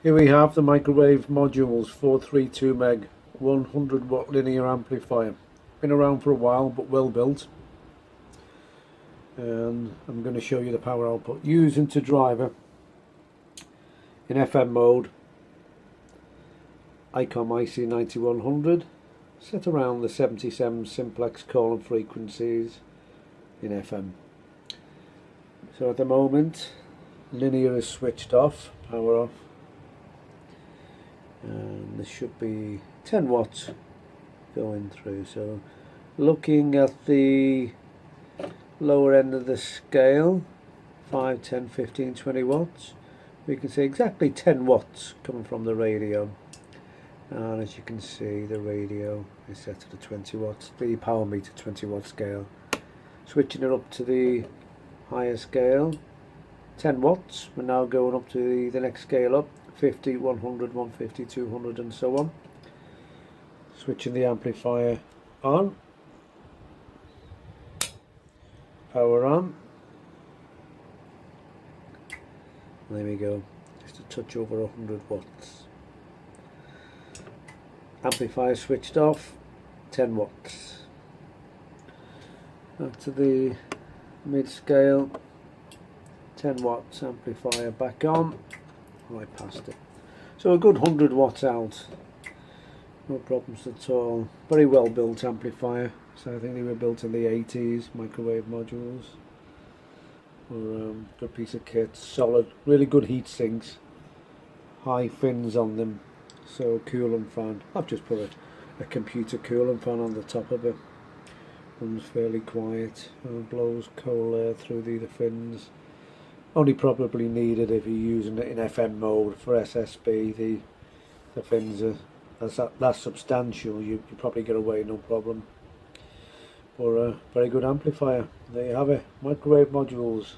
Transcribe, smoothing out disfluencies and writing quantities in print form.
Here we have the microwave modules 432 meg 100 watt linear amplifier. Been around for a while but well built. And I'm going to show you the power output. Using to driver in FM mode, ICOM IC9100, set around the 77 simplex colon frequencies in FM. So at the moment linear is switched off, power off, and there should be 10 watts going through. So looking at the lower end of the scale, 5, 10, 15, 20 watts, we can see exactly 10 watts coming from the radio. And as you can see, the radio is set to the 20 watts, the power meter 20 watt scale. Switching it up to the higher scale, 10 watts, we're now going up to the next scale up, 50, 100, 150, 200 and so on. Switching the amplifier on, power on, there we go, just a touch over 100 watts. Amplifier switched off, 10 watts. Up to the mid scale, 10 watts, amplifier back on, right past it. So a good 100 watts out, no problems at all. Very well built amplifier. So I think they were built in the 80s, microwave modules. Good piece of kit, solid, really good heat sinks, high fins on them. So coolant fan, I've just put a computer coolant fan on the top of it. Runs fairly quiet, blows cold air through the fins. Only probably needed if you're using it in FM mode. For SSB, the fins are that substantial, you probably get away no problem. Or a very good amplifier. There you have it, microwave modules.